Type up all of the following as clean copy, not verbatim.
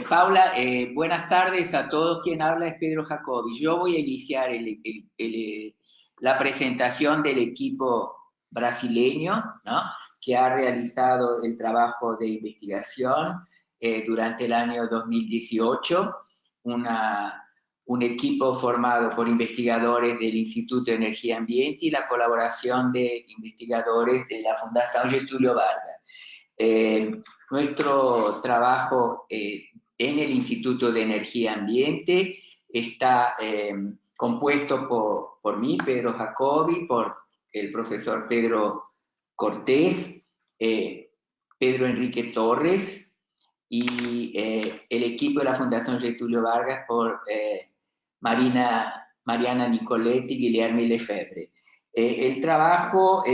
Paula, buenas tardes a todos. Quien habla es Pedro Jacobi. Yo voy a iniciar la presentación del equipo brasileño, ¿no?, que ha realizado el trabajo de investigación durante el año 2018. Un equipo formado por investigadores del Instituto de Energía y Ambiente y la colaboración de investigadores de la Fundación Getúlio Vargas. Nuestro trabajo en el Instituto de Energía y Ambiente está compuesto por mí, Pedro Jacobi, por el profesor Pedro Cortés, Pedro Enrique Torres y el equipo de la Fundación Getúlio Vargas por Mariana Nicoletti y Guilherme Lefebvre. El trabajo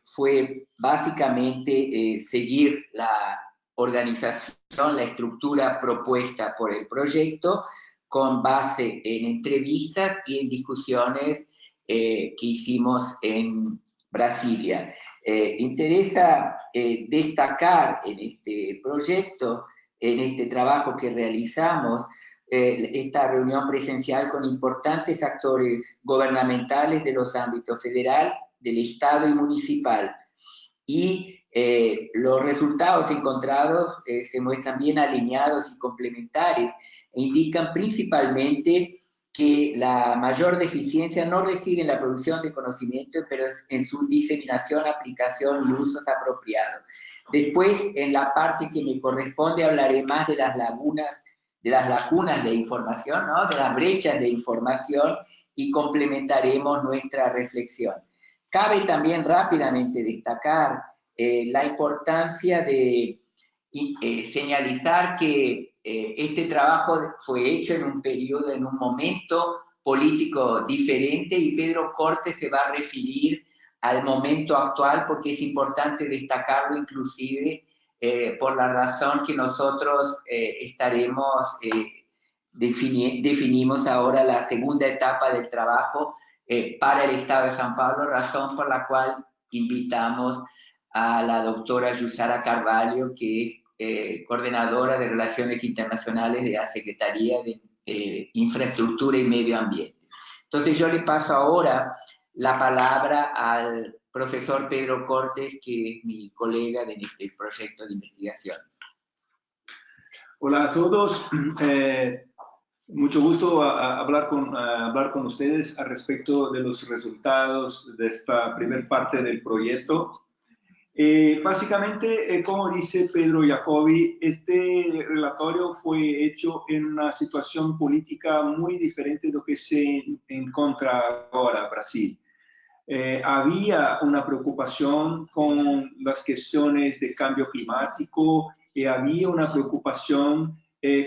fue básicamente seguir la organización, la estructura propuesta por el proyecto, con base en entrevistas y en discusiones que hicimos en Brasilia. Interesa destacar en este proyecto, en este trabajo que realizamos, esta reunión presencial con importantes actores gubernamentales de los ámbitos federal, del Estado y municipal. Y los resultados encontrados se muestran bien alineados y complementarios e indican principalmente que la mayor deficiencia no reside en la producción de conocimiento, pero en su diseminación, aplicación y usos apropiados. Después, en la parte que me corresponde, hablaré más de las lagunas de información, ¿no?, de las brechas de información, y complementaremos nuestra reflexión. Cabe también rápidamente destacar la importancia de señalizar que este trabajo fue hecho en un periodo, en un momento político diferente, y Pedro Cortés se va a referir al momento actual porque es importante destacarlo, inclusive por la razón que nosotros definimos ahora la segunda etapa del trabajo para el Estado de San Paulo, razón por la cual invitamos a la doctora Yusara Carvalho, que es coordinadora de Relaciones Internacionales de la Secretaría de Infraestructura y Medio Ambiente. Entonces yo le paso ahora la palabra al profesor Pedro Cortés, que es mi colega en este proyecto de investigación. Hola a todos. Mucho gusto hablar con ustedes al respecto de los resultados de esta primera parte del proyecto. Básicamente, como dice Pedro Jacobi, este relatorio fue hecho en una situación política muy diferente de lo que se encuentra ahora en Brasil. Había una preocupación con las cuestiones de cambio climático y había una preocupación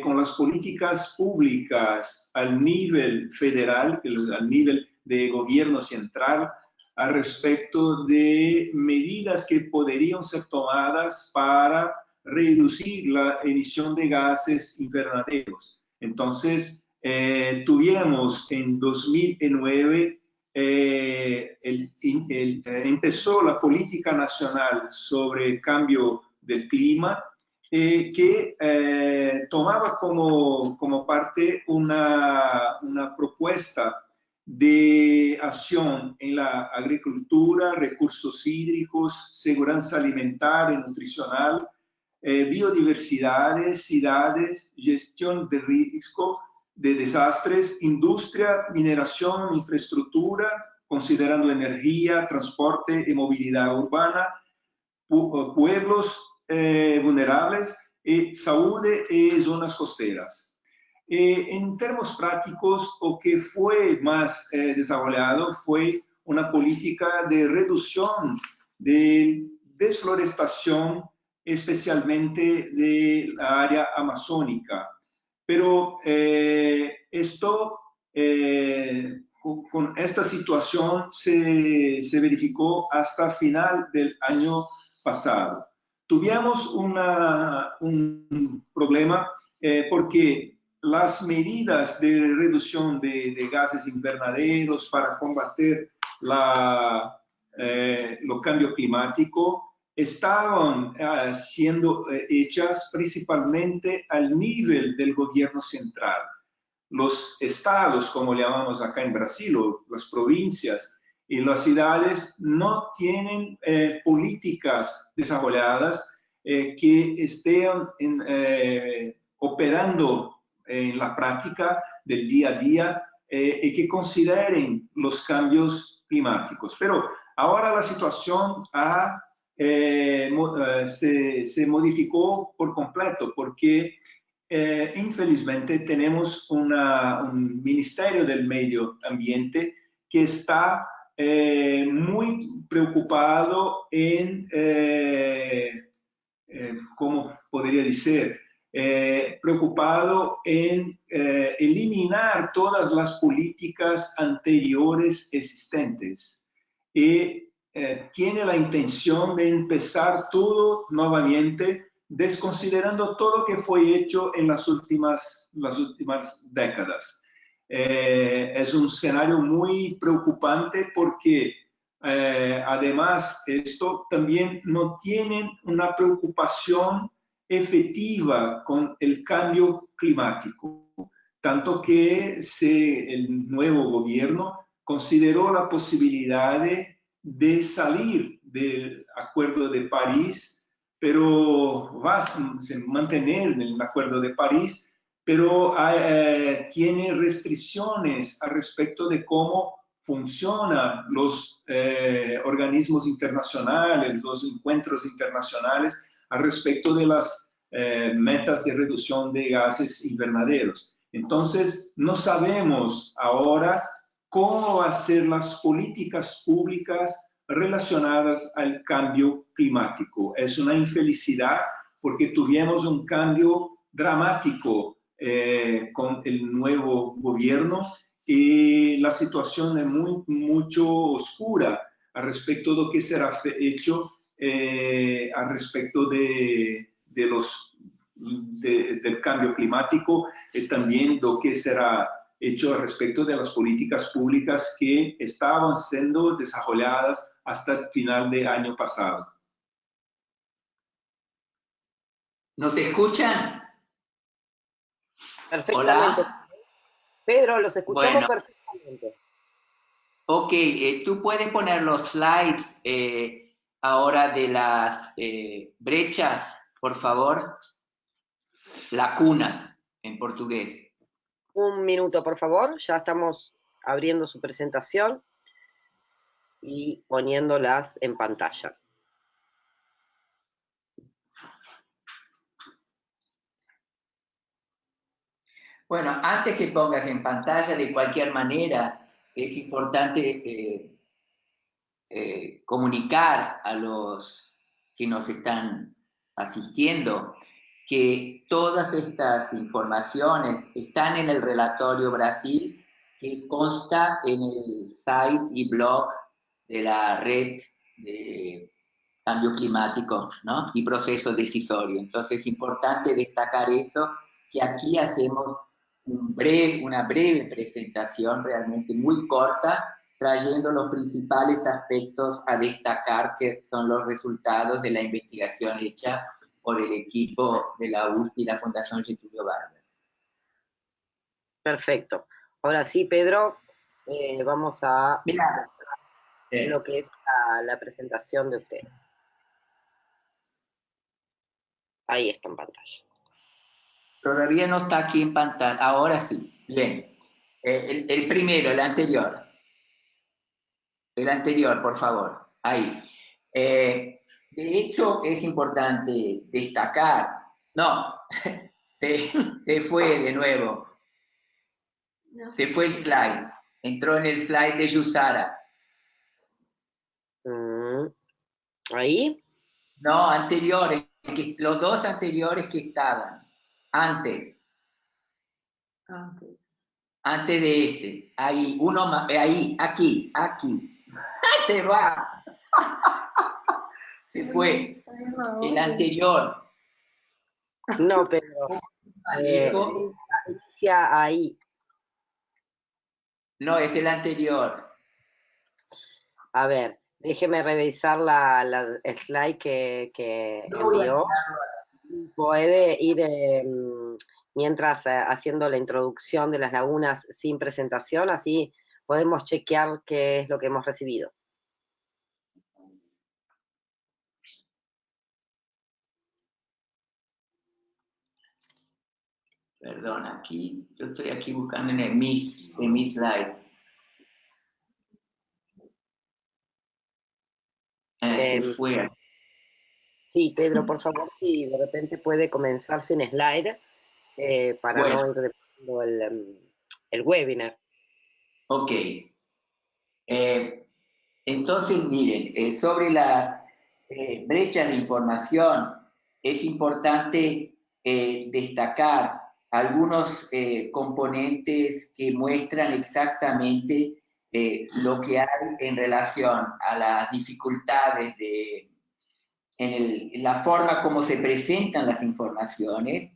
con las políticas públicas al nivel federal, al nivel de gobierno central, al respecto de medidas que podrían ser tomadas para reducir la emisión de gases invernaderos. Entonces, tuvimos en 2009, empezó la política nacional sobre cambio del clima, que tomaba como parte una propuesta de acción en la agricultura, recursos hídricos, seguridad alimentaria y nutricional, biodiversidad, ciudades, gestión de riesgo de desastres, industria, mineración, infraestructura, considerando energía, transporte y movilidad urbana, pueblos vulnerables, salud y zonas costeras. En términos prácticos, lo que fue más desarrollado fue una política de reducción de desforestación, especialmente de la área amazónica. Pero con esta situación se verificó hasta final del año pasado. Tuvimos un problema porque las medidas de reducción de gases invernaderos para combatir el cambio climático estaban siendo hechas principalmente al nivel del gobierno central. Los estados, como llamamos acá en Brasil, o las provincias y las ciudades, no tienen políticas desarrolladas que estén operando en la práctica del día a día y que consideren los cambios climáticos. Pero ahora la situación se modificó por completo porque infelizmente tenemos un Ministerio del Medio Ambiente que está muy preocupado en, ¿cómo podría decir? Preocupado en eliminar todas las políticas anteriores existentes y tiene la intención de empezar todo nuevamente, desconsiderando todo lo que fue hecho en las últimas décadas. Es un escenario muy preocupante porque además esto también no tiene una preocupación efectiva con el cambio climático, tanto que el nuevo gobierno consideró la posibilidad de salir del Acuerdo de París, pero va a mantener en el Acuerdo de París, pero tiene restricciones al respecto de cómo funcionan los organismos internacionales, los encuentros internacionales al respecto de las metas de reducción de gases invernaderos. Entonces, no sabemos ahora cómo van a ser las políticas públicas relacionadas al cambio climático. Es una infelicidad porque tuvimos un cambio dramático con el nuevo gobierno y la situación es mucho oscura al respecto de lo que será hecho al respecto del cambio climático y también lo que será hecho al respecto de las políticas públicas que estaban siendo desarrolladas hasta el final del año pasado. ¿Nos escuchan? Perfectamente. Hola. Pedro, los escuchamos Bueno, perfectamente. ok, tú puedes poner los slides ahora de las brechas, por favor. Lacunas, en portugués. Un minuto, por favor. Ya estamos abriendo su presentación y poniéndolas en pantalla. Bueno, antes que pongas en pantalla, de cualquier manera, es importante comunicar a los que nos están asistiendo que todas estas informaciones están en el Relatorio Brasil, que consta en el site y blog de la red de cambio climático, ¿no? Y proceso decisorio. Entonces es importante destacar esto, que aquí hacemos una breve presentación realmente muy corta, trayendo los principales aspectos a destacar que son los resultados de la investigación hecha por el equipo de la USP y la Fundación Getúlio Vargas. Perfecto. Ahora sí, Pedro, vamos a Mira, lo que es la presentación de ustedes. Ahí está en pantalla. todavía no está aquí en pantalla, ahora sí. Bien. El primero, el anterior. El anterior, por favor. Ahí. De hecho, es importante destacar. No, se fue de nuevo. Se fue el slide. Entró en el slide de Yusara. Ahí. No, anteriores. Los dos anteriores que estaban. Antes. Antes de este. Ahí. Uno más. Ahí. Aquí. Te va. Se fue. El anterior. No, Pedro. Inicia ahí. No, es el anterior. A ver, Déjeme revisar el slide que Yo voy a envió. Puede ir mientras haciendo la introducción de las lagunas sin presentación, así podemos chequear qué es lo que hemos recibido. Perdón, aquí, yo estoy aquí buscando en mi slide. Se fue. Sí, Pedro, por favor, si de repente puede comenzar sin slide, para Bueno. no ir repitiendo el webinar. Ok. Entonces, miren, sobre las brechas de información, es importante destacar algunos componentes que muestran exactamente lo que hay en relación a las dificultades en la forma como se presentan las informaciones,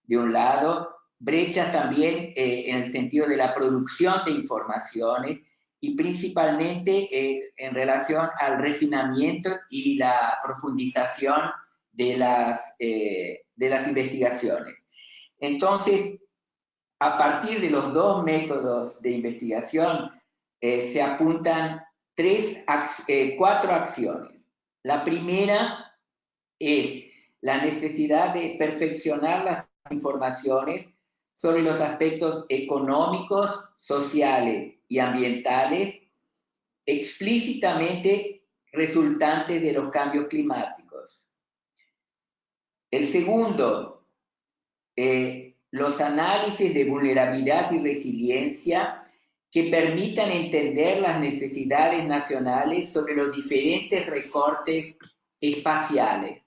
de un lado, brechas también en el sentido de la producción de informaciones, y principalmente en relación al refinamiento y la profundización de las investigaciones. Entonces, a partir de los dos métodos de investigación, se apuntan cuatro acciones. La primera es la necesidad de perfeccionar las informaciones sobre los aspectos económicos, sociales y ambientales explícitamente resultantes de los cambios climáticos. El segundo, los análisis de vulnerabilidad y resiliencia que permitan entender las necesidades nacionales sobre los diferentes recortes espaciales.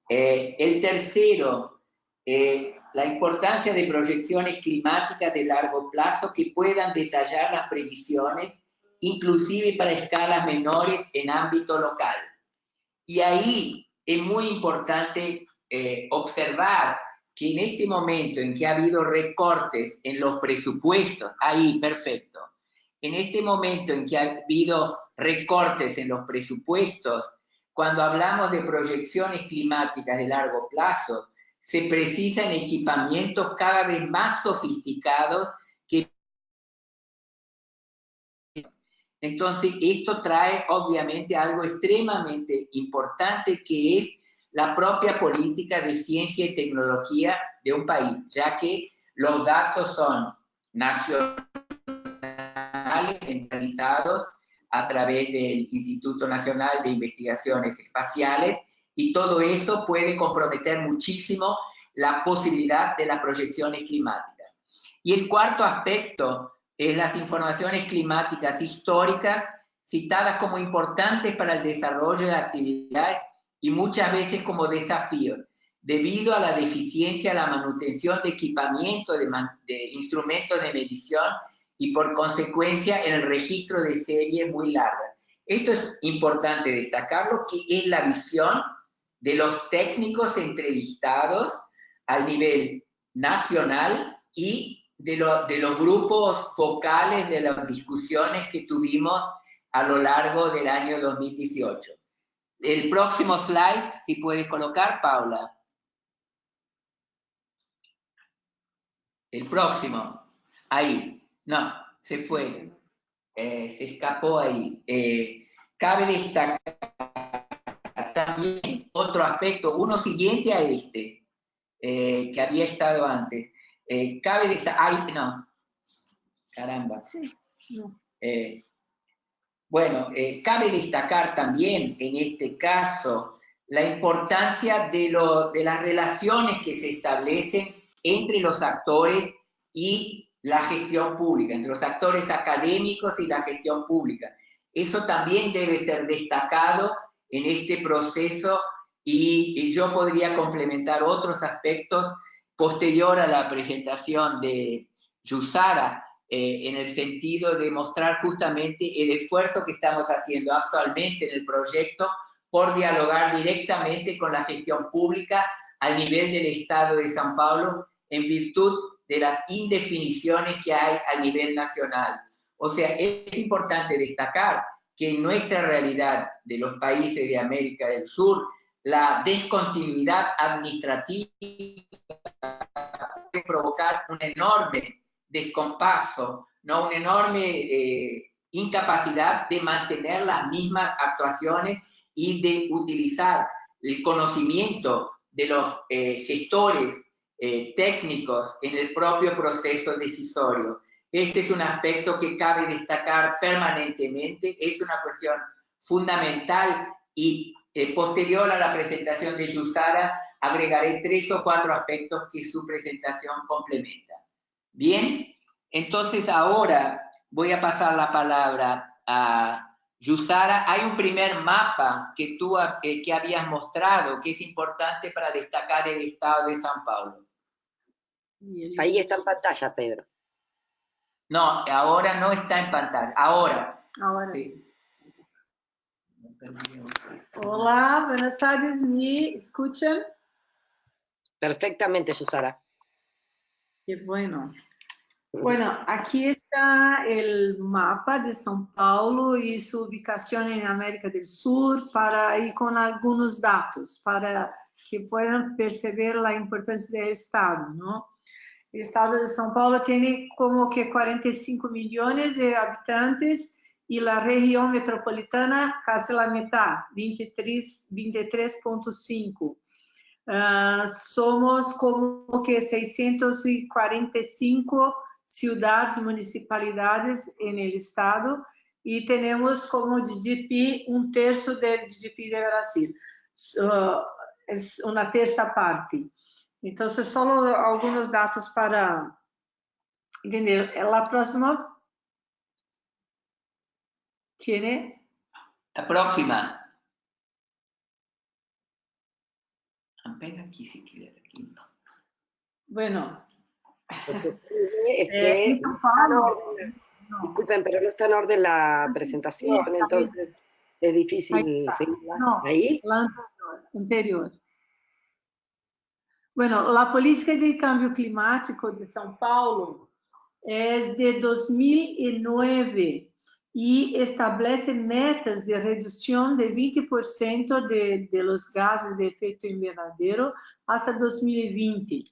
El tercero, la importancia de proyecciones climáticas de largo plazo que puedan detallar las previsiones, inclusive para escalas menores en ámbito local. Y ahí es muy importante observar que en este momento en que ha habido recortes en los presupuestos, ahí, perfecto, en este momento en que ha habido recortes en los presupuestos, cuando hablamos de proyecciones climáticas de largo plazo, se precisan equipamientos cada vez más sofisticados que... Entonces, esto trae obviamente algo extremadamente importante, que es la propia política de ciencia y tecnología de un país, ya que los datos son nacionales, centralizados a través del Instituto Nacional de Investigaciones Espaciales, y todo eso puede comprometer muchísimo la posibilidad de las proyecciones climáticas. Y el cuarto aspecto es las informaciones climáticas históricas, citadas como importantes para el desarrollo de actividades y muchas veces como desafíos, debido a la deficiencia, la manutención de equipamiento, de instrumentos de medición, y por consecuencia en el registro de series muy largas. Esto es importante destacarlo, que es la visión de los técnicos entrevistados al nivel nacional y de los grupos focales de las discusiones que tuvimos a lo largo del año 2018. El próximo slide, si puedes colocar, Paula. El próximo. Ahí. No, se fue. Se escapó ahí. Cabe destacar también otro aspecto, uno siguiente a este, que había estado antes. Cabe destacar... ¡Ay, no! Caramba. Sí, no. Bueno, cabe destacar también en este caso la importancia de las relaciones que se establecen entre los actores y la gestión pública, entre los actores académicos y la gestión pública. Eso también debe ser destacado en este proceso, y yo podría complementar otros aspectos posterior a la presentación de Yusara, en el sentido de mostrar justamente el esfuerzo que estamos haciendo actualmente en el proyecto por dialogar directamente con la gestión pública al nivel del Estado de San Paulo, en virtud de las indefiniciones que hay a nivel nacional. O sea, es importante destacar que en nuestra realidad de los países de América del Sur, la discontinuidad administrativa puede provocar un enorme descompaso, ¿no? Una enorme incapacidad de mantener las mismas actuaciones y de utilizar el conocimiento de los gestores técnicos en el propio proceso decisorio. Este es un aspecto que cabe destacar permanentemente, es una cuestión fundamental y posterior a la presentación de Yusara agregaré 3 o 4 aspectos que su presentación complementa. Bien, entonces ahora voy a pasar la palabra a Yusara. Hay un primer mapa que tú que habías mostrado que es importante para destacar el estado de São Paulo. Ahí está en pantalla, Pedro. No, ahora no está en pantalla. Ahora. Ahora sí. sí. Hola, buenas tardes, ¿me escuchan? Perfectamente, Yusara. Qué bueno. Bueno, aquí está el mapa de São Paulo y su ubicación en América del Sur y con algunos datos para que puedan percibir la importancia del estado, ¿no? El estado de São Paulo tiene como que 45 millones de habitantes y la región metropolitana casi la mitad, 23.5. Somos como que 645 ciudades, municipalidades en el estado y tenemos como GDP 1/3 del GDP de Brasil. Es una tercera parte. Entonces, solo algunos datos para entender. La próxima tiene... La próxima. Pega aquí si quieres. Aquí. Bueno. Lo que ocurre es que São Paulo, disculpen, pero no está en orden la presentación, entonces es difícil seguirla. No, ¿Ahí? la anterior. Bueno, la política de cambio climático de São Paulo es de 2009 y establece metas de reducción de 20% de los gases de efecto invernadero hasta 2020.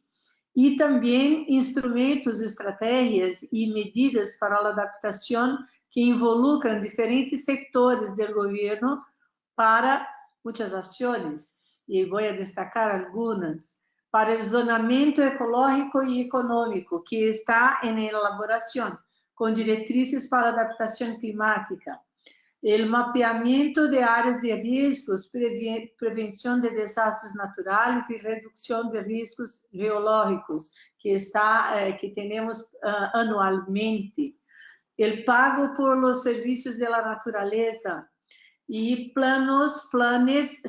Y también instrumentos, estrategias y medidas para la adaptación que involucran diferentes sectores del gobierno para muchas acciones. Y voy a destacar algunas. Para el zonamiento ecológico y económico, que está en elaboración, con directrices para adaptación climática. El mapeamiento de áreas de riesgos, prevención de desastres naturales y reducción de riesgos geológicos, que tenemos anualmente. El pago por los servicios de la naturaleza y planes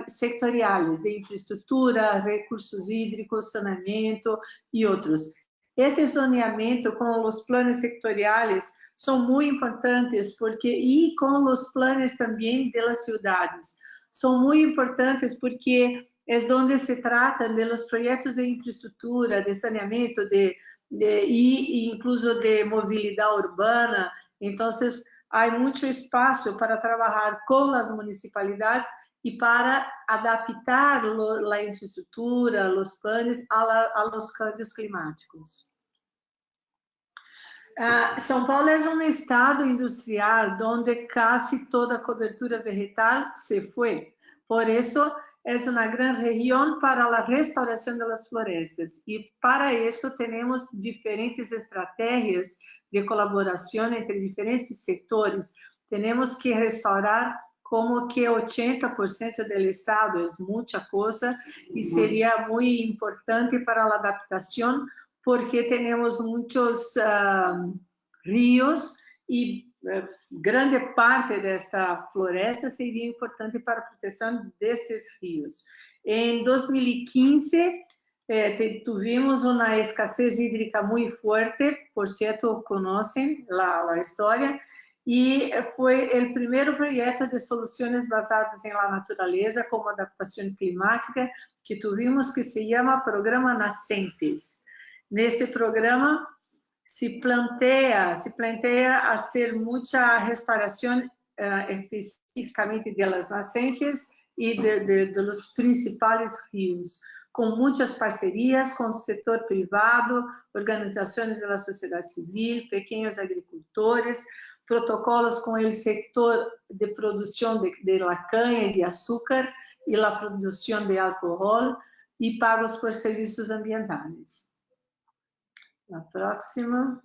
sectoriales de infraestructura, recursos hídricos, saneamiento y otros. Este zoneamiento con los planes sectoriales son muy importantes y con los planes también de las ciudades. Son muy importantes porque es donde se tratan de los proyectos de infraestructura, de saneamiento y incluso de movilidad urbana. Entonces, hay mucho espacio para trabajar con las municipalidades y para adaptar la infraestructura, los planes a los cambios climáticos. São Paulo es un estado industrial donde casi toda cobertura vegetal se fue. Por eso es una gran región para la restauración de las florestas y para eso tenemos diferentes estrategias de colaboración entre diferentes sectores. Tenemos que restaurar como que 80% del estado, es mucha cosa y sería muy importante para la adaptación porque tenemos muchos ríos y grande parte de esta floresta sería importante para la protección de estos ríos. En 2015 tuvimos una escasez hídrica muy fuerte, por cierto, conocen la historia, y fue el primer proyecto de soluciones basadas en la naturaleza como adaptación climática que tuvimos, que se llama Programa Nascentes. Neste programa se plantea hacer mucha restauración especificamente das nascentes e dos principais rios, com muitas parcerias com o setor privado, organizações da sociedade civil, pequenos agricultores, protocolos com o setor de produção de la caña e de açúcar e a produção de álcool e pagos por serviços ambientais. A próxima.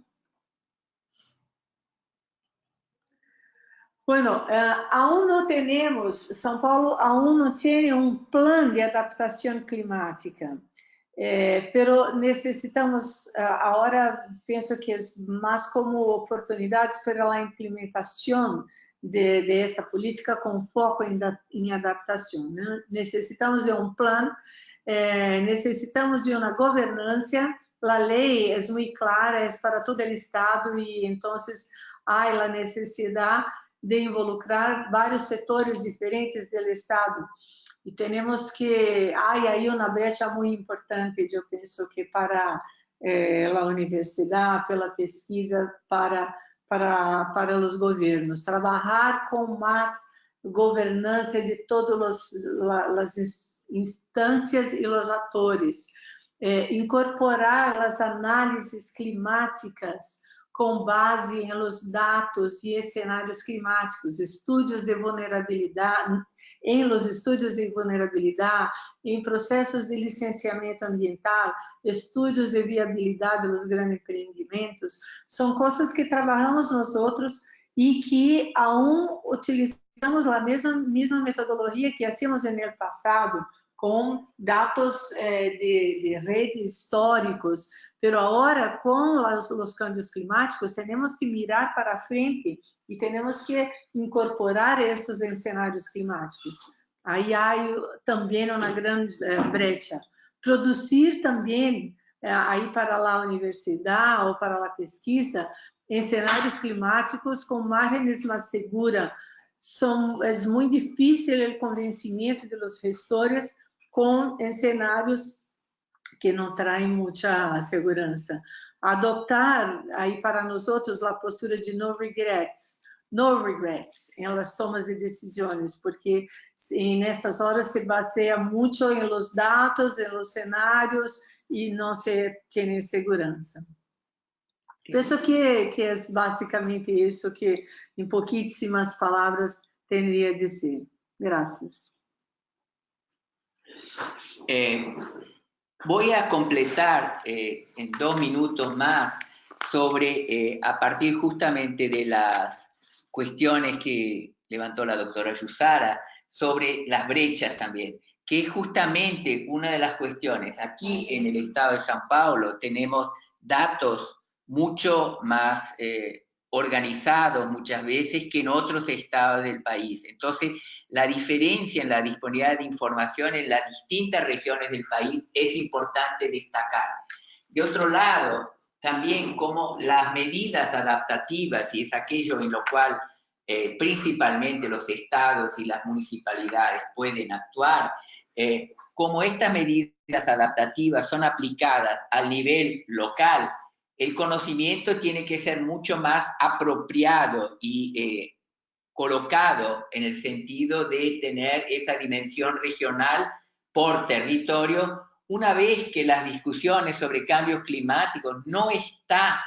Bueno, aún no tenemos, São Paulo aún no tiene un plan de adaptación climática, pero necesitamos, ahora pienso que es más como oportunidades para la implementación de esta política con foco en adaptación, ¿no? Necesitamos de un plan, necesitamos de una gobernanza. La ley es muy clara, es para todo el Estado y entonces hay la necesidad de involucrar vários setores diferentes do Estado. E temos que, há aí uma brecha muito importante, eu penso que para a universidade, pela pesquisa, para os governos, trabalhar com mais governança de todas as instâncias e os atores, incorporar as análises climáticas com base em los dados e cenários climáticos, estudos de vulnerabilidade, em los estudos de vulnerabilidade, em processos de licenciamento ambiental, estudos de viabilidade dos grandes empreendimentos, são coisas que trabalhamos nós outros e que aún utilizamos a mesma metodologia que hacíamos no passado, com dados de redes históricos, pero agora com os cambios climáticos temos que mirar para frente e temos que incorporar estes em cenários climáticos. Aí há também uma grande brecha. Produzir também aí para a universidade ou para a pesquisa em cenários climáticos com margens mais seguras. É muito difícil o convencimento dos gestores com cenários que não traem muita segurança. Adoptar aí para nós outros a postura de no regrets em las tomas de decisões, porque nestas horas se baseia muito em los dados, em los cenários e não se tem segurança. Penso que é basicamente isso que em pouquíssimas palavras teria a dizer. Graças. Voy a completar en 2 minutos más sobre, a partir justamente de las cuestiones que levantó la doctora Yusara, sobre las brechas también, que es justamente una de las cuestiones. Aquí en el estado de São Paulo tenemos datos mucho más organizados muchas veces que en otros estados del país. Entonces, la diferencia en la disponibilidad de información en las distintas regiones del país es importante destacar. De otro lado, también como las medidas adaptativas, y es aquello en lo cual principalmente los estados y las municipalidades pueden actuar, como estas medidas adaptativas son aplicadas al nivel local, el conocimiento tiene que ser mucho más apropiado y colocado en el sentido de tener esa dimensión regional por territorio, una vez que las discusiones sobre cambios climáticos no está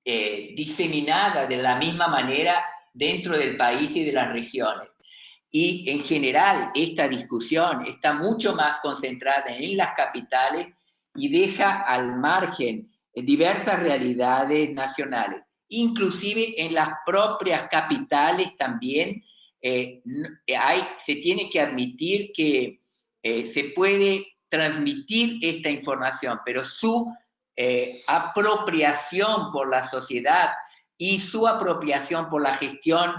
diseminada de la misma manera dentro del país y de las regiones. Y en general esta discusión está mucho más concentrada en las capitales y deja al margen diversas realidades nacionales. Inclusive en las propias capitales también se tiene que admitir que se puede transmitir esta información, pero su apropiación por la sociedad y su apropiación por la gestión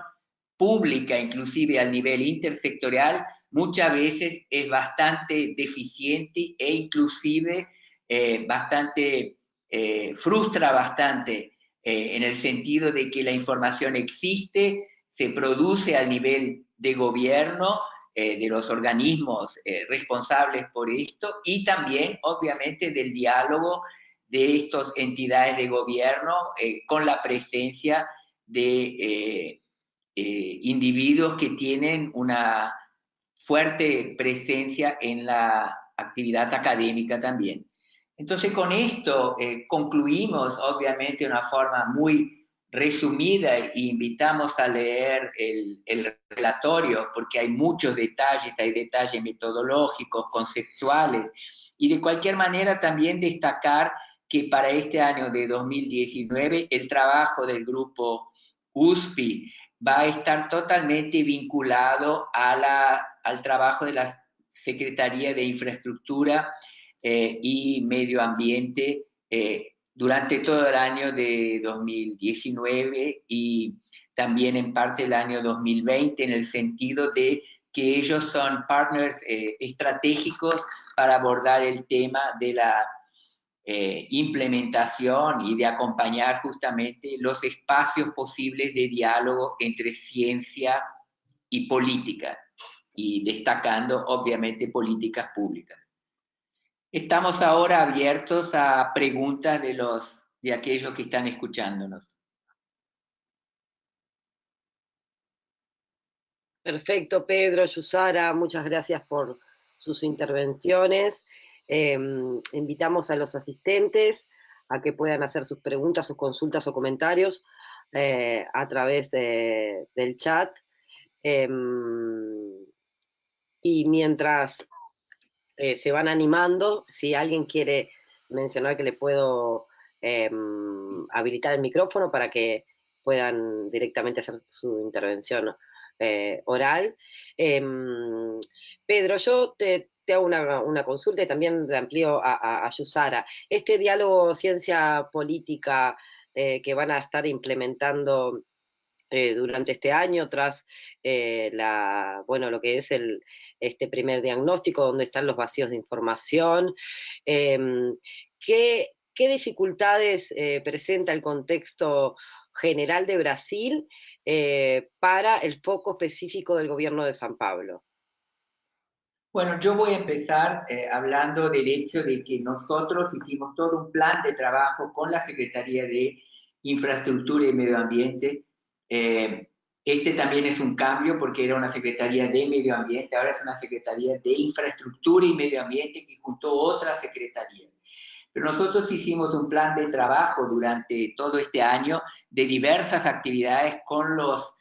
pública, inclusive al nivel intersectorial, muchas veces es bastante deficiente e inclusive frustra bastante en el sentido de que la información existe, se produce al nivel de gobierno, de los organismos responsables por esto, y también, obviamente, del diálogo de estas entidades de gobierno con la presencia de individuos que tienen una fuerte presencia en la actividad académica también. Entonces, con esto concluimos, obviamente, de una forma muy resumida, e invitamos a leer el relatorio, porque hay muchos detalles, hay detalles metodológicos, conceptuales, y de cualquier manera también destacar que para este año de 2019 el trabajo del grupo USPI va a estar totalmente vinculado al trabajo de la Secretaría de Infraestructura y Medio Ambiente durante todo el año de 2019 y también en parte el año 2020, en el sentido de que ellos son partners estratégicos para abordar el tema de la implementación y de acompañar justamente los espacios posibles de diálogo entre ciencia y política, y destacando obviamente políticas públicas. Estamos ahora abiertos a preguntas de aquellos que están escuchándonos. Perfecto, Pedro, Yusara, muchas gracias por sus intervenciones. Invitamos a los asistentes a que puedan hacer sus preguntas, sus consultas o comentarios a través del chat. Y mientras se van animando, si alguien quiere mencionar que le puedo habilitar el micrófono para que puedan directamente hacer su intervención oral. Pedro, yo te hago una consulta y también le amplío a Yusara. Este diálogo ciencia política que van a estar implementando durante este año, tras lo que es este primer diagnóstico, donde están los vacíos de información, ¿qué dificultades presenta el contexto general de Brasil para el foco específico del gobierno de San Pablo? Bueno, yo voy a empezar hablando del hecho de que nosotros hicimos todo un plan de trabajo con la Secretaría de Infraestructura y Medio Ambiente. Este también es un cambio porque era una Secretaría de Medio Ambiente, ahora es una Secretaría de Infraestructura y Medio Ambiente que juntó otra Secretaría. Pero nosotros hicimos un plan de trabajo durante todo este año de diversas actividades con los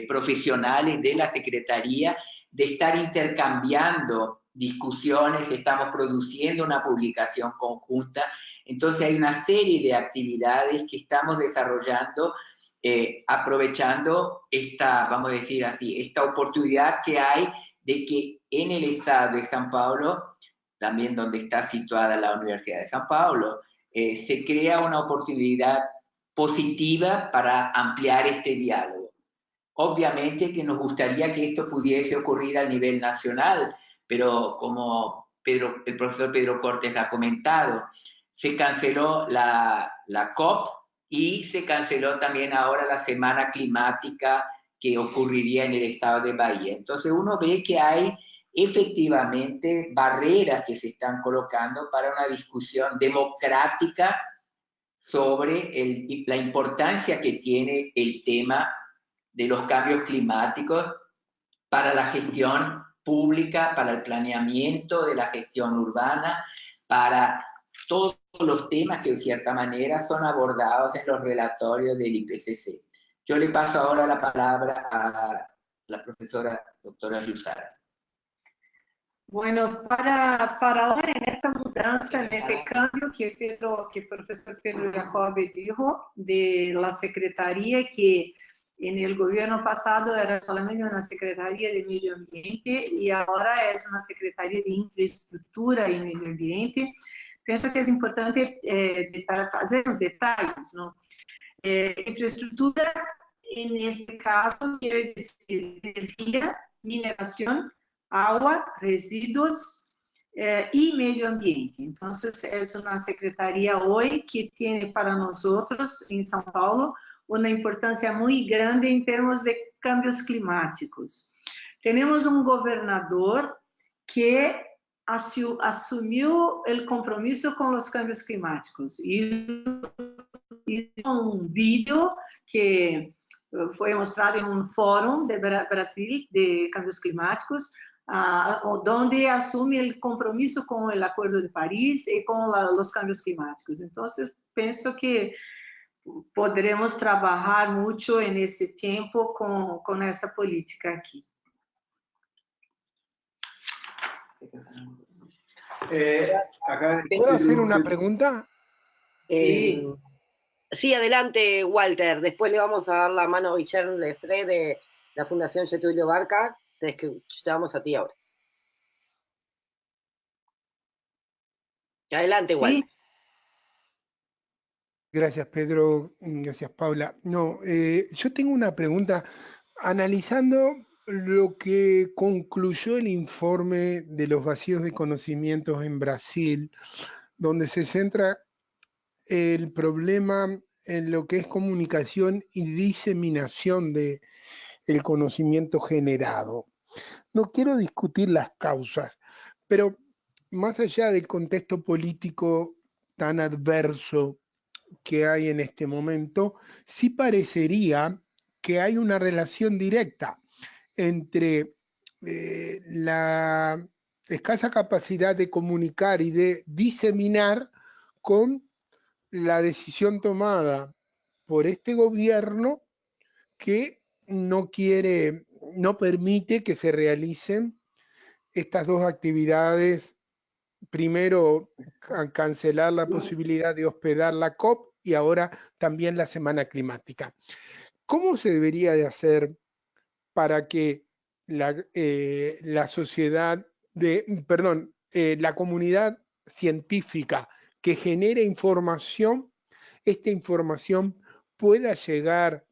profesionales de la Secretaría, de estar intercambiando discusiones, estamos produciendo una publicación conjunta, entonces hay una serie de actividades que estamos desarrollando aprovechando esta, vamos a decir así, esta oportunidad que hay de que en el estado de San Paulo, también donde está situada la Universidad de San Paulo, se crea una oportunidad positiva para ampliar este diálogo. Obviamente que nos gustaría que esto pudiese ocurrir a nivel nacional, pero como el profesor Pedro Cortés ha comentado, se canceló la COP y se canceló también ahora la Semana Climática que ocurriría en el estado de Bahía. Entonces uno ve que hay efectivamente barreras que se están colocando para una discusión democrática sobre la importancia que tiene el tema de los cambios climáticos para la gestión pública, para el planeamiento de la gestión urbana, para todos los temas que de cierta manera son abordados en los relatorios del IPCC. Yo le paso ahora la palabra a la profesora doctora Yusara. Bueno, para ahora en esta mudanza, en este cambio que el profesor Pedro Jacobi dijo de la secretaría, que en el gobierno pasado era solamente una secretaría de medio ambiente y ahora es una secretaría de infraestructura y medio ambiente, pienso que es importante hacer los detalles, ¿no? Infraestructura en este caso quiere decir energía, mineración, agua, residuos y medio ambiente. Entonces, es una secretaría hoy que tiene para nosotros en São Paulo una importancia muy grande en términos de cambios climáticos. Tenemos un gobernador que asumió el compromiso con los cambios climáticos y hizo un video que foi mostrado em um fórum de Brasil de cambios climáticos, onde assume o compromisso com o Acordo de Paris e com os cambios climáticos. Então, penso que poderemos trabalhar muito nesse tempo com esta política aqui. ¿Puedo hacer una pregunta? Sí, adelante, Walter. Después le vamos a dar la mano a Guillermo Lefré de la Fundación Getúlio Barca. Te damos a ti ahora. Adelante, Sí. Walter. Gracias, Pedro. Gracias, Paula. No, yo tengo una pregunta. Analizando lo que concluyó el informe de los vacíos de conocimientos en Brasil, donde se centra el problema en lo que es comunicación y diseminación del conocimiento generado. No quiero discutir las causas, pero más allá del contexto político tan adverso que hay en este momento, sí parecería que hay una relación directa entre la escasa capacidad de comunicar y de diseminar con la decisión tomada por este gobierno que no permite que se realicen estas dos actividades. Primero, cancelar la posibilidad de hospedar la COP y ahora también la Semana Climática. ¿Cómo se debería de hacer para que la sociedad la comunidad científica que genere información, esta información pueda llegar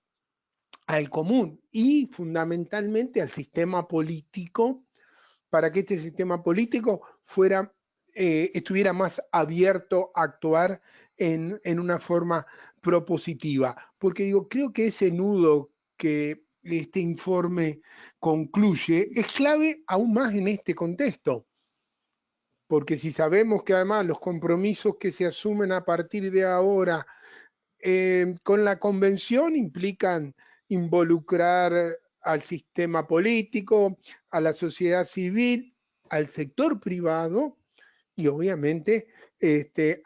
al común y fundamentalmente al sistema político, para que este sistema político estuviera más abierto a actuar en una forma propositiva? Porque creo que ese nudo que este informe concluye es clave aún más en este contexto. Porque si sabemos que además los compromisos que se asumen a partir de ahora con la convención implican involucrar al sistema político, a la sociedad civil, al sector privado y obviamente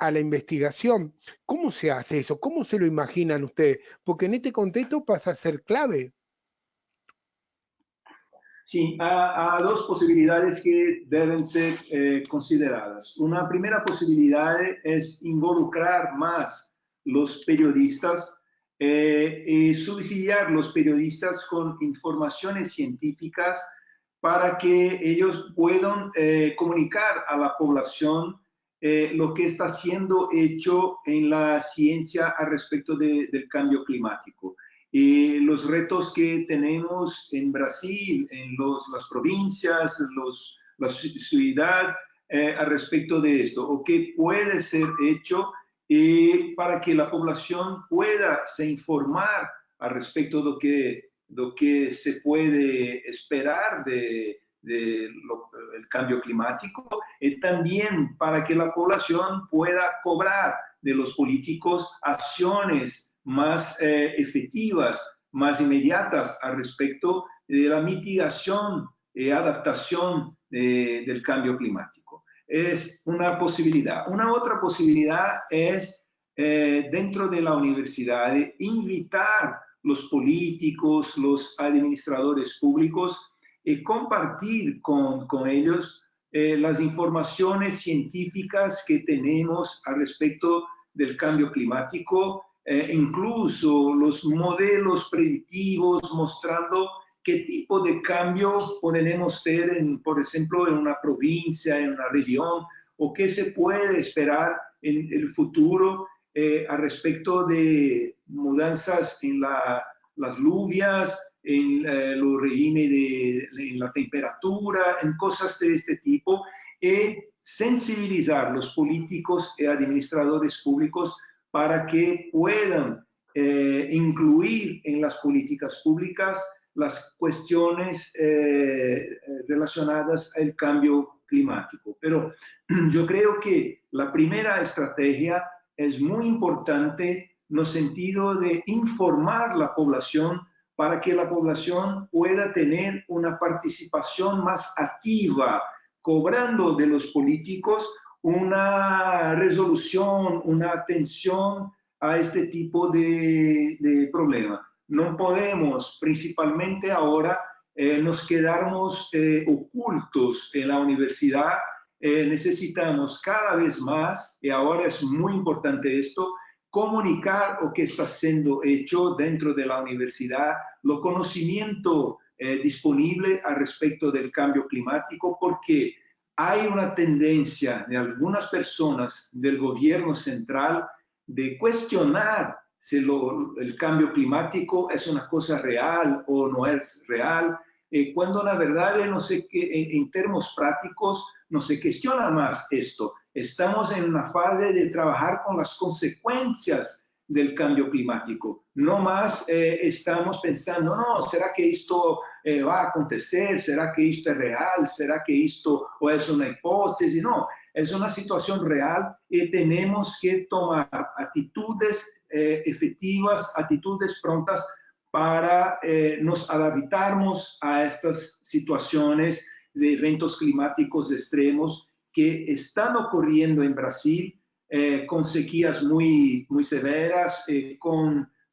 a la investigación. ¿Cómo se hace eso? ¿Cómo se lo imaginan ustedes? Porque en este contexto pasa a ser clave. Sí, hay dos posibilidades que deben ser consideradas. Una primera posibilidad es involucrar más los periodistas y subsidiar los periodistas con informaciones científicas para que ellos puedan comunicar a la población lo que está siendo hecho en la ciencia al respecto del cambio climático. Y los retos que tenemos en Brasil, en las provincias, la ciudad, al respecto de esto, o qué puede ser hecho para que la población pueda se informar al respecto de lo que se puede esperar del cambio climático, y también para que la población pueda cobrar de los políticos acciones más efectivas, más inmediatas al respecto de la mitigación y adaptación del cambio climático. Es una posibilidad. Una otra posibilidad es, dentro de la universidad, invitar los políticos, los administradores públicos y compartir con ellos las informaciones científicas que tenemos al respecto del cambio climático, incluso los modelos predictivos mostrando qué tipo de cambio podemos tener, por ejemplo, en una provincia, en una región, o qué se puede esperar en el futuro al respecto de mudanzas en las lluvias, en los regímenes en la temperatura, en cosas de este tipo, y sensibilizar los políticos y administradores públicos para que puedan incluir en las políticas públicas las cuestiones relacionadas al cambio climático. Pero yo creo que la primera estrategia es muy importante en el sentido de informar a la población para que la población pueda tener una participación más activa, cobrando de los políticos una resolución, una atención a este tipo de problema. No podemos, principalmente ahora, nos quedarnos ocultos en la universidad. Necesitamos cada vez más, y ahora es muy importante esto, comunicar lo que está siendo hecho dentro de la universidad, lo conocimiento disponible al respecto del cambio climático, porque hay una tendencia de algunas personas del gobierno central de cuestionar si el cambio climático es una cosa real o no es real, cuando la verdad no sé que en términos prácticos no se cuestiona más esto. Estamos en una fase de trabajar con las consecuencias del cambio climático. No más estamos pensando, no, ¿será que esto va a acontecer? ¿Será que esto es real? ¿Será que esto o es una hipótesis? No, es una situación real y tenemos que tomar actitudes efectivas, actitudes prontas para nos adaptarnos a estas situaciones de eventos climáticos extremos que están ocurriendo en Brasil, con sequías muy severas,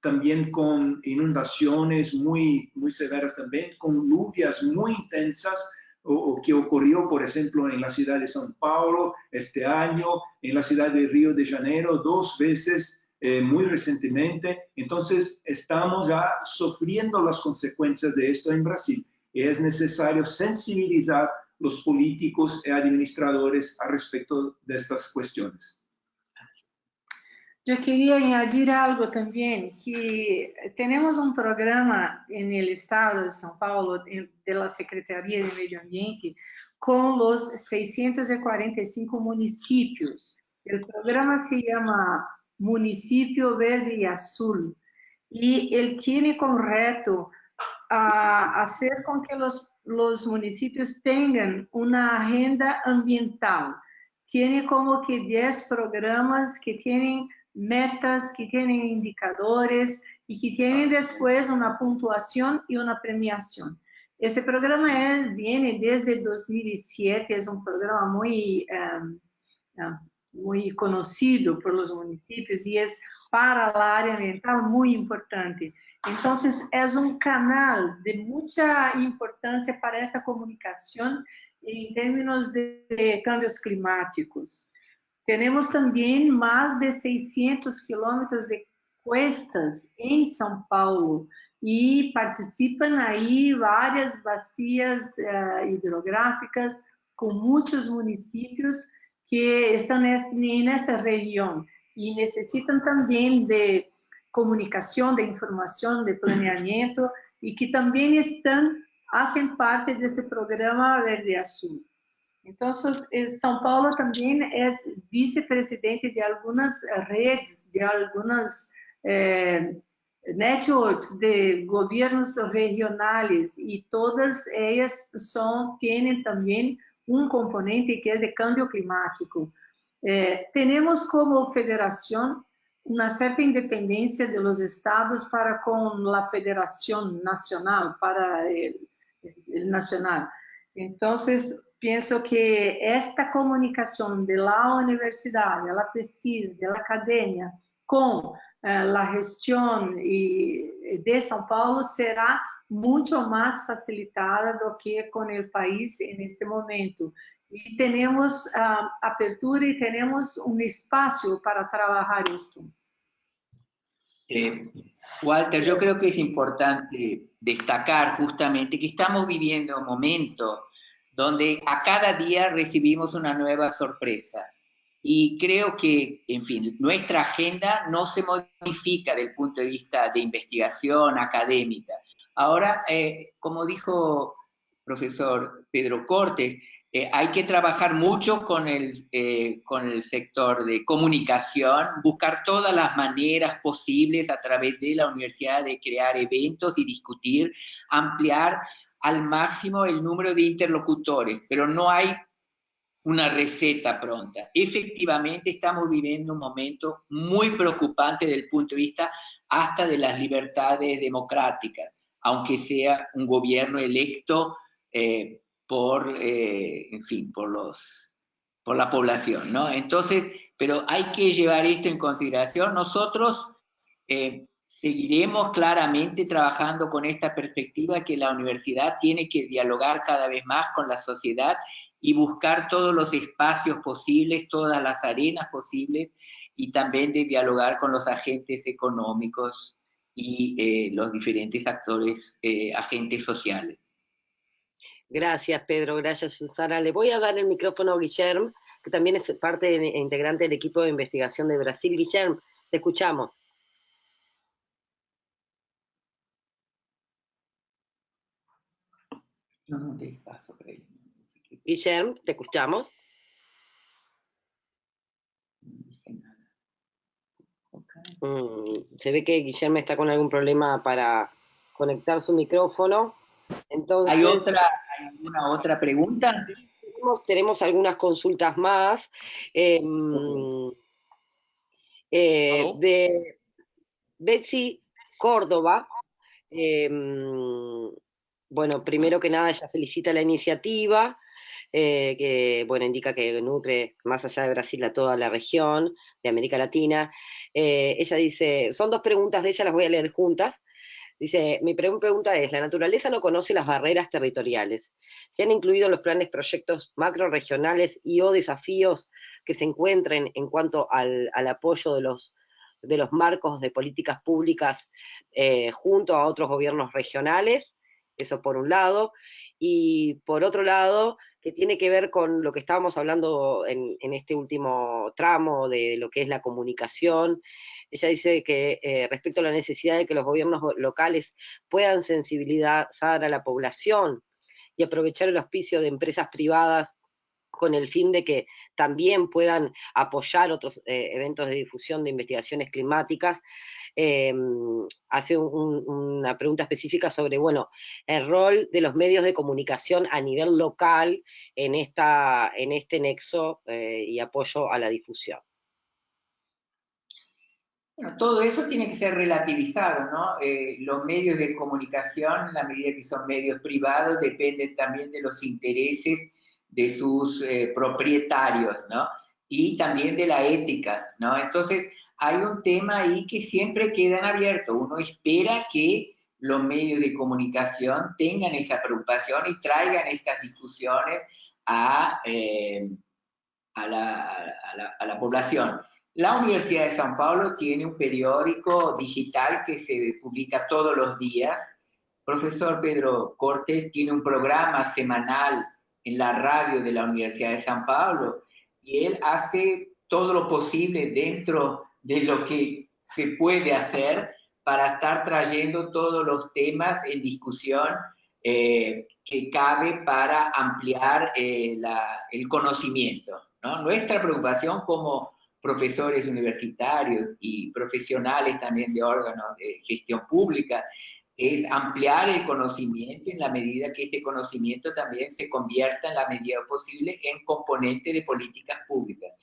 también con inundaciones muy severas también, con lluvias muy intensas, o que ocurrió, por ejemplo, en la ciudad de São Paulo este año, en la ciudad de Río de Janeiro 2 veces, muy recientemente. Entonces, estamos ya sufriendo las consecuencias de esto en Brasil. Es necesario sensibilizar los políticos y administradores al respecto de estas cuestiones. Yo quería añadir algo también, que tenemos un programa en el estado de São Paulo, de la Secretaría de Medio Ambiente, con los 645 municipios. El programa se llama Municipio Verde y Azul, y él tiene como reto hacer con que los municipios tengan una agenda ambiental. Tiene como que 10 programas que tienen metas, que tienen indicadores y que tienen después una puntuación y una premiación. Este programa viene desde 2007, es un programa muy conocido por los municipios y es para la área ambiental muy importante. Entonces, es un canal de mucha importancia para esta comunicación en términos de cambios climáticos. Tenemos también más de 600 kilómetros de cuestas en São Paulo y participan ahí varias bacias hidrográficas con muchos municipios que están en esta región y necesitan también de comunicación, de información, de planeamiento y que también hacen parte de este programa Verde Azul. Entonces, São Paulo también es vicepresidente de algunas redes, de algunas networks de gobiernos regionales y todas ellas tienen también un componente que es de cambio climático. Tenemos como federación una cierta independencia de los estados para con la federación nacional, para el nacional. Entonces, pienso que esta comunicación de la universidad, de la pesquisa, de la academia, con la gestión de São Paulo será mucho más facilitada do que con el país en este momento. Y tenemos apertura y tenemos un espacio para trabajar esto. Walter, yo creo que es importante destacar justamente que estamos viviendo un momento donde a cada día recibimos una nueva sorpresa. Y creo que, en fin, nuestra agenda no se modifica desde el punto de vista de investigación académica. Ahora, como dijo el profesor Pedro Cortes, hay que trabajar mucho con el sector de comunicación, buscar todas las maneras posibles a través de la universidad de crear eventos y discutir, ampliar al máximo el número de interlocutores, pero no hay una receta pronta. Efectivamente, estamos viviendo un momento muy preocupante desde el punto de vista hasta de las libertades democráticas. aunque sea un gobierno electo en fin, por la población, ¿no? Entonces, pero hay que llevar esto en consideración. Nosotros seguiremos claramente trabajando con esta perspectiva que la universidad tiene que dialogar cada vez más con la sociedad y buscar todos los espacios posibles, todas las arenas posibles, y también de dialogar con los agentes económicos y los diferentes actores, agentes sociales. Gracias, Pedro. Gracias, Susana. Le voy a dar el micrófono a Guillermo, que también es parte integrante del equipo de investigación de Brasil. Guillermo, te escuchamos. No te paso por ahí. Guillermo, te escuchamos. Se ve que Guillermo está con algún problema para conectar su micrófono. Entonces, ¿Hay alguna otra pregunta? Tenemos algunas consultas más. De Betsy Córdoba. Bueno, primero que nada, ella felicita la iniciativa, que bueno, indica que nutre más allá de Brasil a toda la región de América Latina. Ella dice, son dos preguntas de ella, las voy a leer juntas. Dice, mi pregunta es, la naturaleza no conoce las barreras territoriales. ¿Se han incluido en los planes proyectos macroregionales y o desafíos que se encuentren en cuanto al apoyo de los marcos de políticas públicas junto a otros gobiernos regionales? Eso por un lado. Y por otro lado, que tiene que ver con lo que estábamos hablando en este último tramo de lo que es la comunicación. Ella dice que respecto a la necesidad de que los gobiernos locales puedan sensibilizar a la población y aprovechar el auspicio de empresas privadas con el fin de que también puedan apoyar otros eventos de difusión de investigaciones climáticas. Hace una pregunta específica sobre, bueno, el rol de los medios de comunicación a nivel local en este nexo y apoyo a la difusión. Bueno, todo eso tiene que ser relativizado, ¿no? Los medios de comunicación, en la medida que son medios privados, dependen también de los intereses de sus propietarios, ¿no? Y también de la ética, ¿no? Entonces, hay un tema ahí que siempre queda en abierto. Uno espera que los medios de comunicación tengan esa preocupación y traigan estas discusiones a la población. La Universidad de São Paulo tiene un periódico digital que se publica todos los días. Profesor Pedro Cortés tiene un programa semanal en la radio de la Universidad de São Paulo y él hace todo lo posible dentro de lo que se puede hacer para estar trayendo todos los temas en discusión que cabe para ampliar el conocimiento, ¿no? Nuestra preocupación como profesores universitarios y profesionales también de órganos de gestión pública es ampliar el conocimiento en la medida que este conocimiento también se convierta en la medida posible en componente de políticas públicas.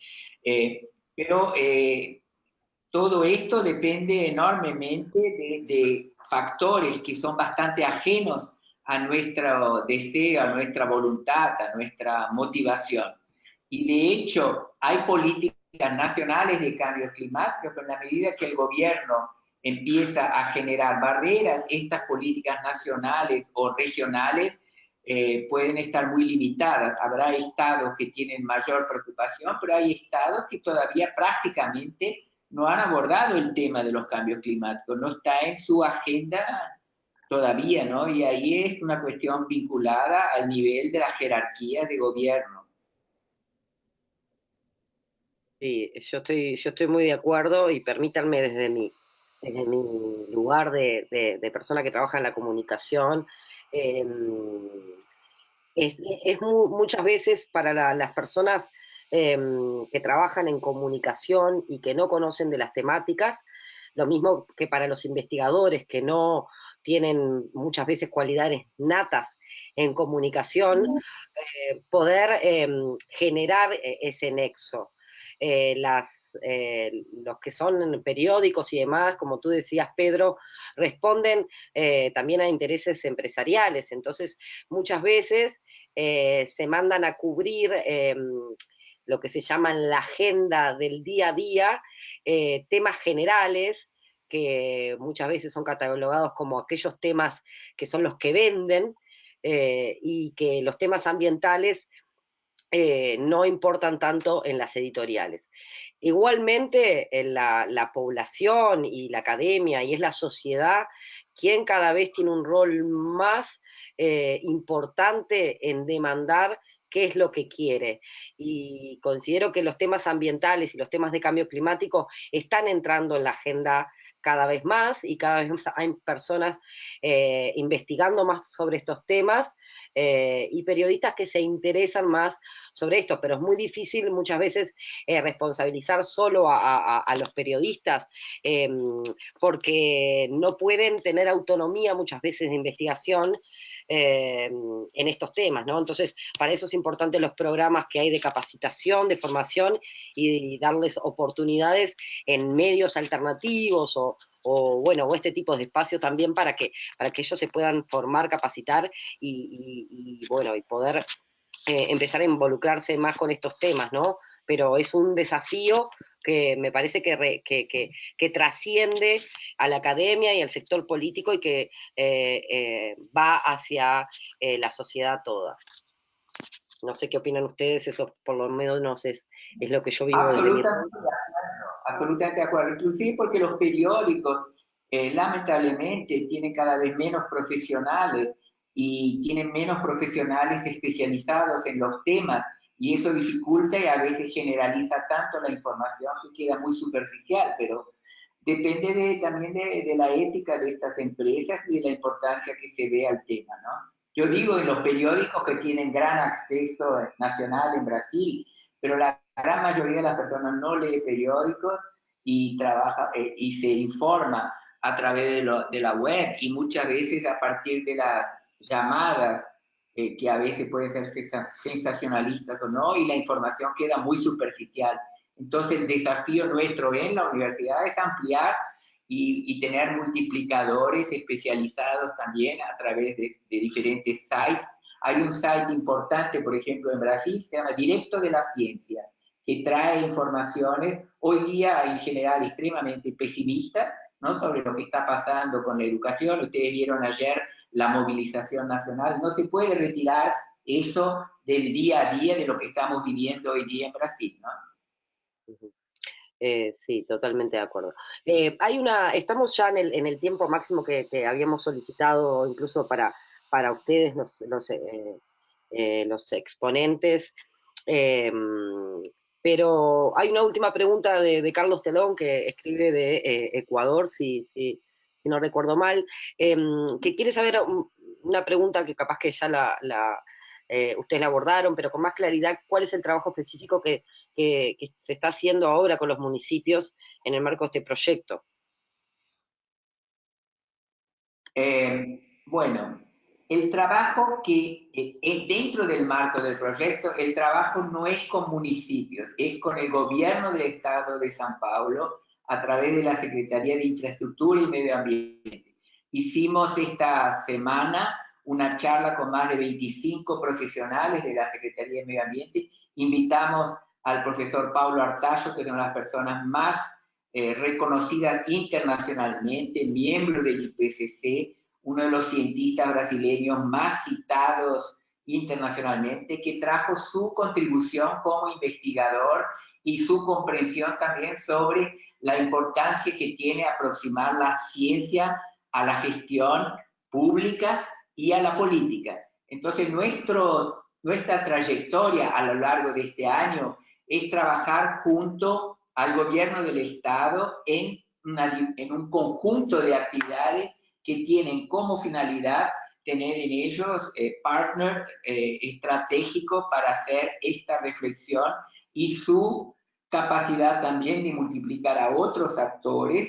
Pero todo esto depende enormemente de factores que son bastante ajenos a nuestro deseo, a nuestra voluntad, a nuestra motivación. Y de hecho, hay políticas nacionales de cambio climático, pero en la medida que el gobierno empieza a generar barreras, estas políticas nacionales o regionales pueden estar muy limitadas. Habrá estados que tienen mayor preocupación, pero hay estados que todavía prácticamente no han abordado el tema de los cambios climáticos, no está en su agenda todavía, ¿no? Y ahí es una cuestión vinculada al nivel de la jerarquía de gobierno. Sí, yo estoy muy de acuerdo y permítanme desde mi lugar de persona que trabaja en la comunicación, muchas veces para las personas que trabajan en comunicación y que no conocen de las temáticas, lo mismo que para los investigadores que no tienen muchas veces cualidades natas en comunicación, poder generar ese nexo. los que son periódicos y demás, como tú decías, Pedro, responden también a intereses empresariales. Entonces, muchas veces se mandan a cubrir lo que se llama la agenda del día a día, temas generales, que muchas veces son catalogados como aquellos temas que son los que venden, y que los temas ambientales no importan tanto en las editoriales. Igualmente, la población y la academia, y es la sociedad, quien cada vez tiene un rol más importante en demandar qué es lo que quiere. Y considero que los temas ambientales y los temas de cambio climático están entrando en la agenda cada vez más, y cada vez más hay personas investigando más sobre estos temas, y periodistas que se interesan más sobre esto, pero es muy difícil muchas veces responsabilizar solo a los periodistas, porque no pueden tener autonomía muchas veces de investigación en estos temas, ¿no? Entonces, para eso es importante los programas que hay de capacitación, de formación, y darles oportunidades en medios alternativos o este tipo de espacio también para que ellos se puedan formar, capacitar y poder empezar a involucrarse más con estos temas, ¿no? Pero es un desafío que me parece que trasciende a la academia y al sector político, y que va hacia la sociedad toda. No sé qué opinan ustedes, eso por lo menos es lo que yo vivo desde mi... Absolutamente de acuerdo, inclusive porque los periódicos lamentablemente tienen cada vez menos profesionales, y tienen menos profesionales especializados en los temas, y eso dificulta y a veces generaliza tanto la información que queda muy superficial, pero depende también de la ética de estas empresas y de la importancia que se ve al tema, ¿no? Yo digo, en los periódicos que tienen gran acceso nacional en Brasil, pero la gran mayoría de las personas no lee periódicos y trabaja y se informa a través de la web, y muchas veces a partir de las llamadas que a veces pueden ser sensacionalistas o no, y la información queda muy superficial. Entonces el desafío nuestro en la universidad es ampliar y tener multiplicadores especializados también a través de diferentes sites. Hay un site importante, por ejemplo, en Brasil, se llama Directo de la Ciencia, que trae informaciones, hoy día en general extremadamente pesimistas, ¿no?, sobre lo que está pasando con la educación. Ustedes vieron ayer la movilización nacional. No se puede retirar eso del día a día de lo que estamos viviendo hoy día en Brasil, ¿no? Sí, totalmente de acuerdo. Estamos ya en el tiempo máximo que habíamos solicitado incluso para ustedes, los exponentes, pero hay una última pregunta de Carlos Telón, que escribe de Ecuador, si no recuerdo mal, que quiere saber una pregunta que capaz que ya ustedes la abordaron, pero con más claridad: ¿cuál es el trabajo específico que se está haciendo ahora con los municipios en el marco de este proyecto? Bueno, el trabajo que dentro del marco del proyecto, el trabajo no es con municipios, es con el gobierno del Estado de San Paulo a través de la Secretaría de Infraestructura y Medio Ambiente. Hicimos esta semana una charla con más de 25 profesionales de la Secretaría de Medio Ambiente. Invitamos al profesor Paulo Artacho, que es una de las personas más reconocidas internacionalmente, miembro del IPCC, uno de los cientistas brasileños más citados internacionalmente, que trajo su contribución como investigador y su comprensión también sobre la importancia que tiene aproximar la ciencia a la gestión pública y a la política. Entonces, nuestra trayectoria a lo largo de este año es trabajar junto al gobierno del Estado en un conjunto de actividades que tienen como finalidad tener en ellos partner estratégico para hacer esta reflexión, y su capacidad también de multiplicar a otros actores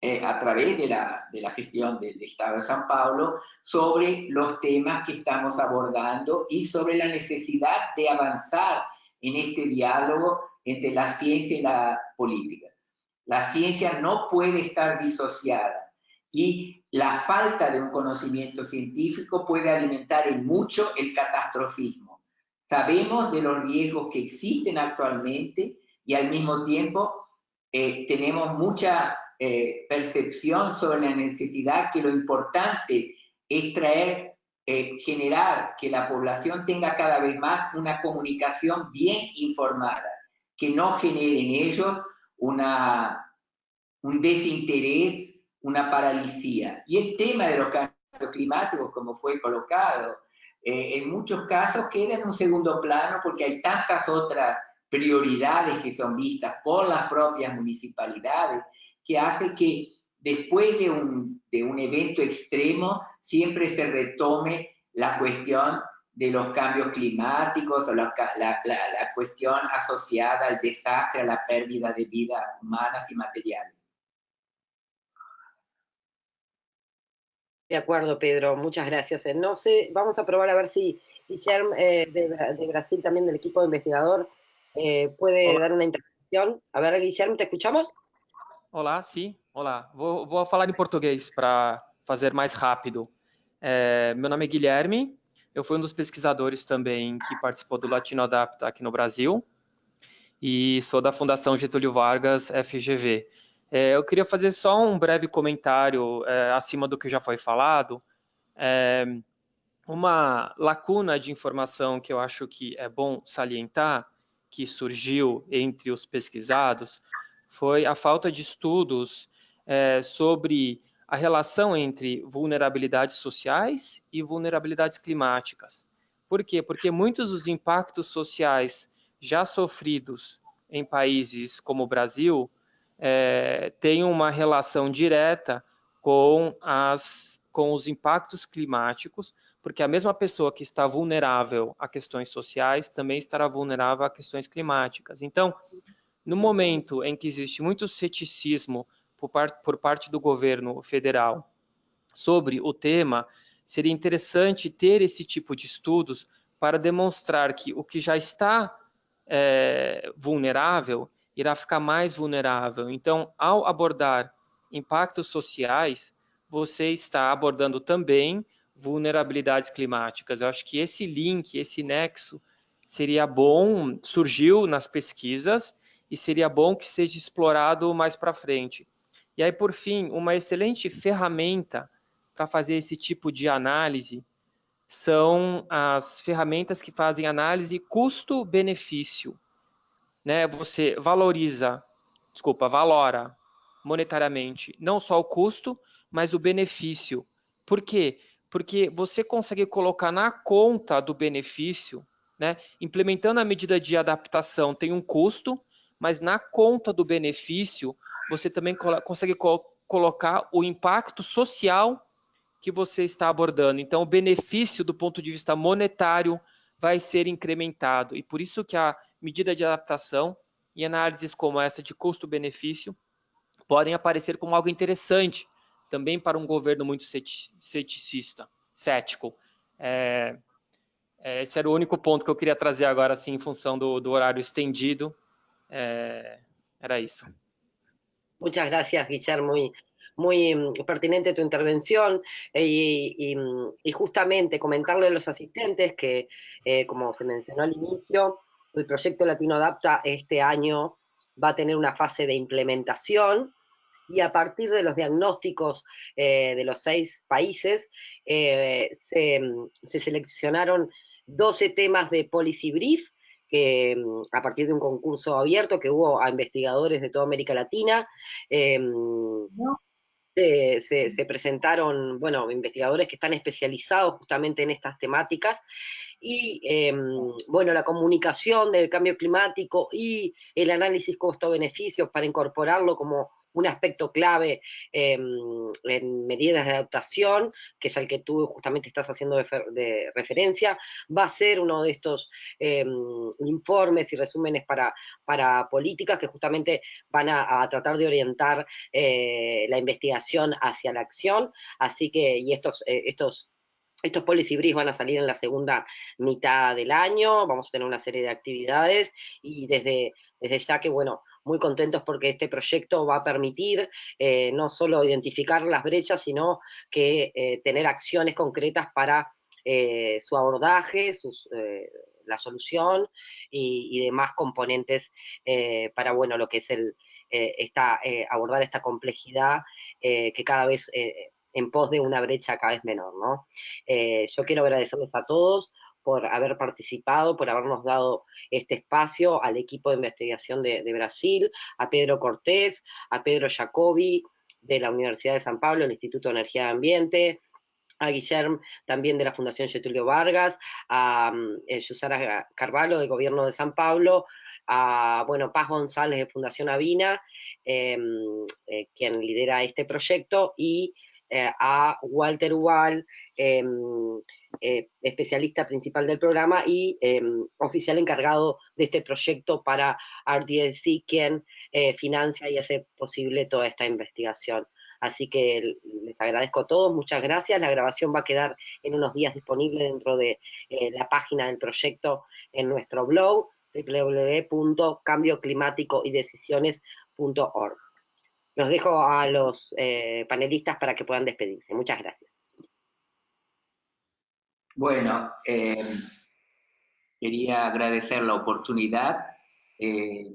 a través de la gestión del Estado de San Paulo sobre los temas que estamos abordando y sobre la necesidad de avanzar en este diálogo entre la ciencia y la política. La ciencia no puede estar disociada y la falta de un conocimiento científico puede alimentar en mucho el catastrofismo. Sabemos de los riesgos que existen actualmente y al mismo tiempo tenemos mucha percepción sobre la necesidad que lo importante es generar que la población tenga cada vez más una comunicación bien informada, que no genere en ellos un desinterés, una paralisía. Y el tema de los cambios climáticos, como fue colocado, en muchos casos queda en un segundo plano porque hay tantas otras prioridades que son vistas por las propias municipalidades, que hace que después de un evento extremo siempre se retome la cuestión de los cambios climáticos o la cuestión asociada al desastre, a la pérdida de vidas humanas y materiales. De acuerdo, Pedro, muchas gracias. No sé, vamos a probar a ver si Guillermo de Brasil, también del equipo de investigador, puede dar uma intervenção. A ver, Guilherme, te escuchamos? Olá, sim. Olá. Vou falar em português para fazer mais rápido. Meu nome é Guilherme, eu fui um dos pesquisadores também que participou do Latinoadapta aqui no Brasil e sou da Fundação Getúlio Vargas, FGV. Eu queria fazer só um breve comentário acima do que já foi falado. Uma lacuna de informação que eu acho que é bom salientar, que surgiu entre os pesquisados, foi a falta de estudos sobre a relação entre vulnerabilidades sociais e vulnerabilidades climáticas. Por quê? Porque muitos dos impactos sociais já sofridos em países como o Brasil têm uma relação direta com os impactos climáticos, porque a mesma pessoa que está vulnerável a questões sociais também estará vulnerável a questões climáticas. Então, no momento em que existe muito ceticismo por parte do governo federal sobre o tema, seria interessante ter esse tipo de estudos para demonstrar que o que já está vulnerável irá ficar mais vulnerável. Então, ao abordar impactos sociais, você está abordando também vulnerabilidades climáticas. Eu acho que esse link, esse nexo, seria bom, surgiu nas pesquisas e seria bom que seja explorado mais para frente. E aí, por fim, uma excelente ferramenta para fazer esse tipo de análise são as ferramentas que fazem análise custo-benefício. Né? Você valora monetariamente não só o custo, mas o benefício. Por quê? Porque você consegue colocar na conta do benefício, né? Implementando a medida de adaptação tem um custo, mas na conta do benefício você também consegue colocar o impacto social que você está abordando. Então, o benefício do ponto de vista monetário vai ser incrementado. E por isso que a medida de adaptação e análises como essa de custo-benefício podem aparecer como algo interessante também para um governo muito cético. Esse era o único ponto que eu queria trazer agora, assim, em função do horário estendido. Era isso. Muchas gracias, Guillermo. Muy pertinente tu intervención y justamente comentarle a los asistentes que, como se mencionó al inicio, el proyecto Latinoadapta este año va a tener una fase de implementación y a partir de los diagnósticos de los 6 países se seleccionaron 12 temas de policy brief que a partir de un concurso abierto que hubo a investigadores de toda América Latina. Se presentaron, bueno, investigadores que están especializados justamente en estas temáticas y, bueno, la comunicación del cambio climático y el análisis costo-beneficios para incorporarlo como un aspecto clave en medidas de adaptación, que es al que tú justamente estás haciendo de referencia, va a ser uno de estos informes y resúmenes para políticas que justamente van a tratar de orientar la investigación hacia la acción, así que, y estos policy briefs van a salir en la segunda mitad del año, vamos a tener una serie de actividades y desde desde ya que, bueno, muy contentos porque este proyecto va a permitir no solo identificar las brechas, sino que tener acciones concretas para su abordaje, la solución y demás componentes para, bueno, lo que es abordar esta complejidad que cada vez en pos de una brecha cada vez menor, ¿no? Yo quiero agradecerles a todos por haber participado, por habernos dado este espacio, al equipo de investigación de Brasil, a Pedro Cortés, a Pedro Jacobi, de la Universidad de San Pablo, el Instituto de Energía y Ambiente, a Guillermo también de la Fundación Getúlio Vargas, a Yusara Carvalho del Gobierno de San Pablo, a Paz González de Fundación Avina, quien lidera este proyecto, y a Walter Ubal, especialista principal del programa y oficial encargado de este proyecto para RDLC, quien financia y hace posible toda esta investigación. Así que les agradezco a todos, muchas gracias. La grabación va a quedar en unos días disponible dentro de la página del proyecto en nuestro blog, www.cambioclimaticoydecisiones.org. Los dejo a los panelistas para que puedan despedirse. Muchas gracias. Bueno, quería agradecer la oportunidad.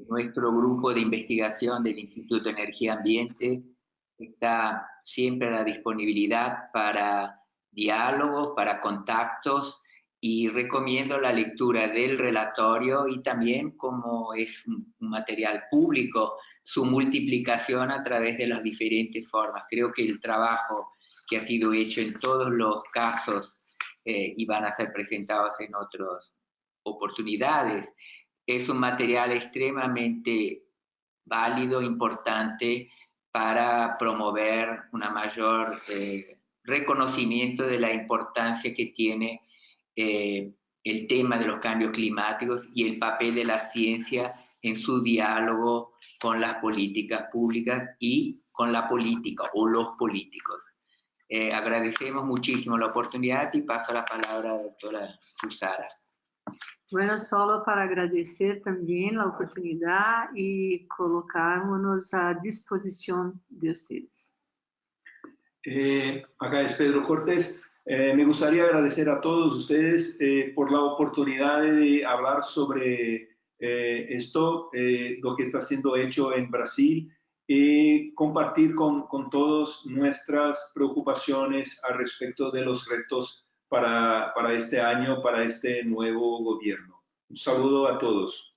Nuestro grupo de investigación del Instituto de Energía y Ambiente está siempre a la disponibilidad para diálogos, para contactos, y recomiendo la lectura del relatorio y también, como es un material público, su multiplicación a través de las diferentes formas. Creo que el trabajo que ha sido hecho en todos los casos y van a ser presentados en otras oportunidades, es un material extremadamente válido, importante, para promover una mayor reconocimiento de la importancia que tiene el tema de los cambios climáticos y el papel de la ciencia en su diálogo con las políticas públicas y con la política o los políticos. Agradecemos muchísimo la oportunidad y paso la palabra a la doctora Yusara. Bueno, solo para agradecer también la oportunidad y colocarnos a disposición de ustedes. Acá es Pedro Cortés. Me gustaría agradecer a todos ustedes por la oportunidad de hablar sobre esto, lo que está siendo hecho en Brasil, y compartir con todos nuestras preocupaciones al respecto de los retos para este año, para este nuevo gobierno. Un saludo a todos.